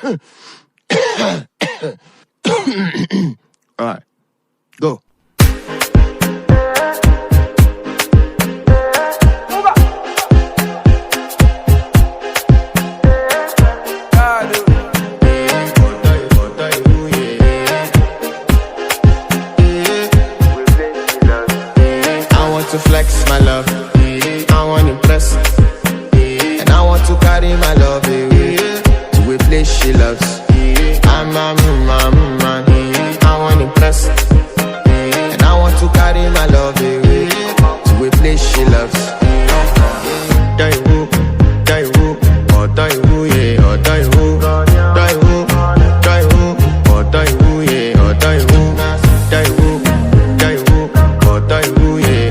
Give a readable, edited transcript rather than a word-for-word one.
All right, go. To flex my love, I want to impress, and I want to carry my love away to a place she loves. I'm a man, I want to impress, and I want to carry my love away to a place she loves. Die woo, oh die woo, yeah, oh die woo, die woo, oh die woo, yeah, oh die woo, die woo, oh die woo, yeah.